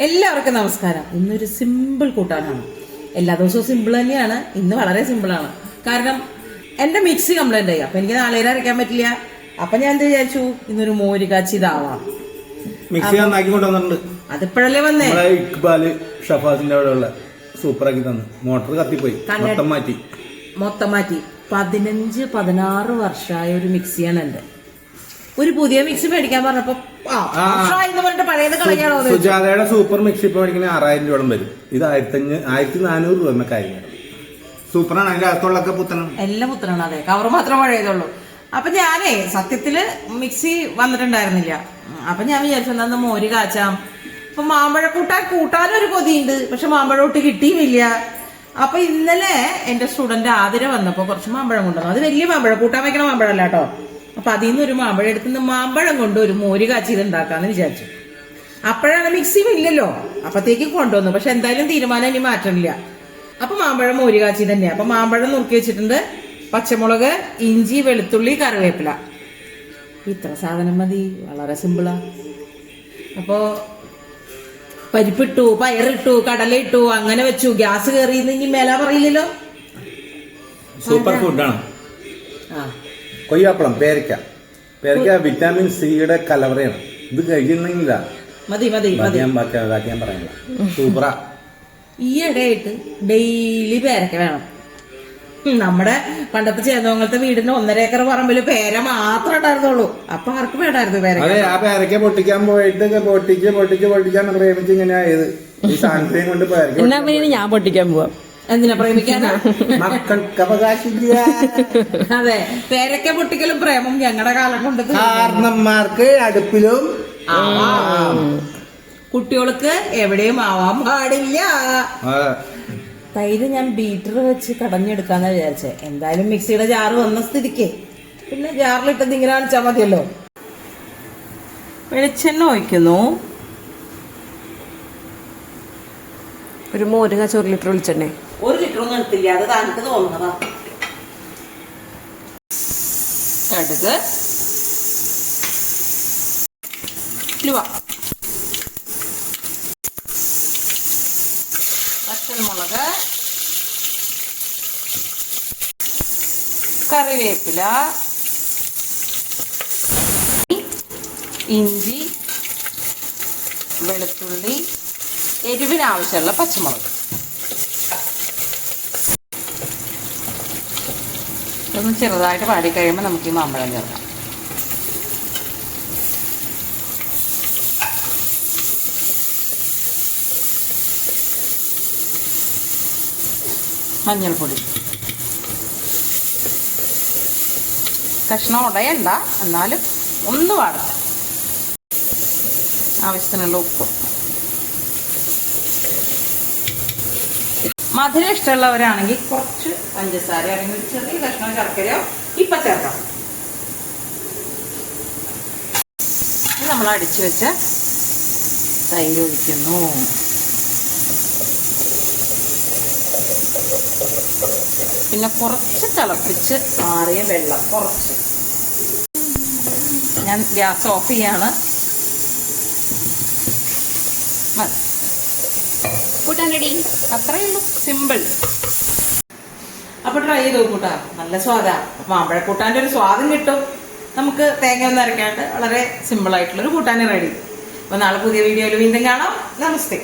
എല്ലാവർക്കും നമസ്കാരം. ഇന്നൊരു സിമ്പിൾ കൂട്ടാനാണ്. എല്ലാ ദിവസവും സിമ്പിൾ തന്നെയാണ്, ഇന്ന് വളരെ സിമ്പിളാണ്. കാരണം എന്റെ മിക്സി കംപ്ലൈന്റ് ആയി. അപ്പൊ എനിക്ക് നാളെ അരയ്ക്കാൻ പറ്റില്ല. അപ്പൊ ഞാൻ എന്ത് വിചാരിച്ചു, ഇന്നൊരു മോര് കാച്ചി ഇതാവാം. മിക്സി നന്നാക്കി കൊണ്ടുവന്നിട്ടുണ്ട്. അതിപ്പോഴല്ലേ വന്നേ. ഇക്ബാല് ഷഫാസിന്റെ അവിടെ ഉള്ള സൂപ്പറാക്കി തന്നു. മോട്ടർ കത്തിപ്പോയി, മൊത്തം മാറ്റി 15-16 വർഷമായ ഒരു മിക്സിയാണ് എന്റെ. ഒരു പുതിയ മിക്സി മേടിക്കാൻ പറഞ്ഞപ്പോ പഴയത് കളയാണോ. സുജാതയുടെ സൂപ്പർ മിക്സി ഇപ്പൊ മേടിക്കുന്ന 6000 രൂപയോളം വരും. ഇത് 1400 രൂപ എന്ന കാര്യം. സൂപ്പറാണ്. അതിന്റെ അകത്തുള്ളൊക്കെ പുത്തനം, എല്ലാം പുത്തനാണ്. അതെ, കവർ മാത്രം പഴയതുള്ളൂ. അപ്പൊ ഞാനേ സത്യത്തില് മിക്സി വന്നിട്ടുണ്ടായിരുന്നില്ല. അപ്പൊ ഞാൻ വിചാരിച്ചു എന്താ മോര് കാച്ചാം. ഇപ്പൊ മാമ്പഴ കൂട്ടാനൊരു കൊതിയുണ്ട്, പക്ഷെ മാമ്പഴ കൂട്ടി കിട്ടിയുമില്ല. അപ്പൊ ഇന്നലെ എന്റെ സ്റ്റുഡന്റ് ആതിര വന്നപ്പോ കുറച്ച് മാമ്പഴം കൊണ്ടുവന്നു. അത് വലിയ മാമ്പഴം, കൂട്ടാൻ വെക്കണ മാമ്പഴമല്ല കേട്ടോ. അപ്പൊ അതിൽ നിന്ന് ഒരു മാമ്പഴം എടുത്തുനിന്ന് മാമ്പഴം കൊണ്ട് ഒരു മോര് കാച്ചി ഇത് ഉണ്ടാക്കാന്ന് വിചാരിച്ചു. അപ്പോഴാണ് മിക്സി ഇല്ലല്ലോ, അപ്പത്തേക്ക് കൊണ്ടുവന്നു. പക്ഷെ എന്തായാലും തീരുമാനം ഇനി മാറ്റമില്ല. അപ്പൊ മാമ്പഴം മോര് കാച്ചി തന്നെയാ. അപ്പൊ മാമ്പഴം നുറുക്കി വെച്ചിട്ടുണ്ട്, പച്ചമുളക്, ഇഞ്ചി, വെളുത്തുള്ളി, കറിവേപ്പില. ഇത്ര സാധനം മതി, വളരെ സിമ്പിളാ. അപ്പോ പരിപ്പിട്ടു, പയറിട്ടു, കടലയിട്ടു, അങ്ങനെ വെച്ചു. ഗ്യാസ് കയറിയെന്ന് ഇനി മേല പറയില്ലല്ലോ. സൂപ്പർ ഫുഡാണ്. കൊയ്യാപ്പളം, പേരക്ക വിറ്റാമിൻ സിയുടെ കലവറയാണ്. ഇത് കഴിക്കുന്നില്ല. മതി മതി ഞാൻ പറയാനില്ല. സൂപ്പറാ. ഈ ഇടയായിട്ട് ഡെയിലി പേരക്ക വേണം. നമ്മുടെ പണ്ടത്തെ ചേന്നോങ്ങലത്തെ വീടിന്റെ 1.5 ഏക്കർ പറമ്പില് പേര മാത്രമേ ഉണ്ടായിരുന്നുള്ളൂ. അപ്പൊ ആർക്കും വേണ്ടായിരുന്നു പേരക്ക. അതെ, ആ പേരക്ക പൊട്ടിക്കാൻ പോയിട്ട് പൊട്ടിച്ചാണ് പ്രേമിച്ച് ഇങ്ങനെ ആയത്. ഈ സാധനത്തെയും കൊണ്ട് പേരക്ക ഞാൻ പൊട്ടിക്കാൻ പോവാം. എന്തിനാ പ്രേമിക്കാനാ? മക്കൾക്ക് അവകാശമില്ല. അതെ, പേരക്ക പൊട്ടിക്കലും പ്രേമം ഞങ്ങളുടെ കാലം കൊണ്ട്. കാരണന്മാർക്ക് അടുപ്പിലും കുട്ടികൾക്ക് എവിടെയും ആവാൻ പാടില്ല. തൈര് ഞാൻ ബീറ്റർ വെച്ച് കടഞ്ഞെടുക്കാന്നാ വിചാരിച്ചേ. എന്തായാലും മിക്സിയുടെ ജാറ് വന്ന സ്ഥിതിക്ക് പിന്നെ ജാറിലിട്ടത് ഇങ്ങനെ കാണിച്ചാൽ മതിയല്ലോ. വെളിച്ചെണ്ണ ഒഴിക്കുന്നു. ഒരു മോര് കാച്ച 1 ലിറ്റർ വെളിച്ചെണ്ണ. 1 ലിറ്റർ ഒന്നും എടുത്തില്ല, അത് താനക്ക് തോന്നുന്നതാ. കടുക്, ഉലുവ, പച്ചമുളക്, കറിവേപ്പില, ഇഞ്ചി, വെളുത്തുള്ളി, എരിവിനാവശ്യമുള്ള പച്ചമുളക്. ഇതൊന്ന് ചെറുതായിട്ട് പാടി കഴിയുമ്പോൾ നമുക്ക് ഈ മാമ്പഴം ചേർക്കാം. മഞ്ഞൾപ്പൊടി, കഷ്ണം ഉടയണ്ട, എന്നാലും ഒന്ന് വാടണം. ആവശ്യത്തിനുള്ള ഉപ്പ്. മധുരം ഇഷ്ടമുള്ളവരാണെങ്കിൽ കുറച്ച് പഞ്ചസാര അല്ലെങ്കിൽ ചെറിയ കഷ്ണം ശർക്കരയോ ഇപ്പൊ ചേർക്കാം. നമ്മൾ അടിച്ചു വെച്ച തൈര് ഒഴിക്കുന്നു. പിന്നെ കുറച്ച് തിളപ്പിച്ച് ആറിയ വെള്ളം കുറച്ച്. ഞാൻ ഗ്യാസ് ഓഫ് ചെയ്യാണ്. കൂട്ടാൻ റെഡി. അത്രയേ ഉള്ളൂ, സിമ്പിൾ. അപ്പൊ ട്രൈ ചെയ്ത് നോക്കൂട്ടാ, നല്ല സ്വാദാ. മാമ്പഴക്കൂട്ടാൻ്റെ ഒരു സ്വാദം കിട്ടും. നമുക്ക് തേങ്ങ ഒന്നും അരയ്ക്കാണ്ട് വളരെ സിമ്പിൾ ആയിട്ടുള്ളൊരു കൂട്ടാൻ റെഡി. അപ്പൊ നാളെ പുതിയ വീഡിയോയിൽ വീണ്ടും കാണാം. നമസ്തേ.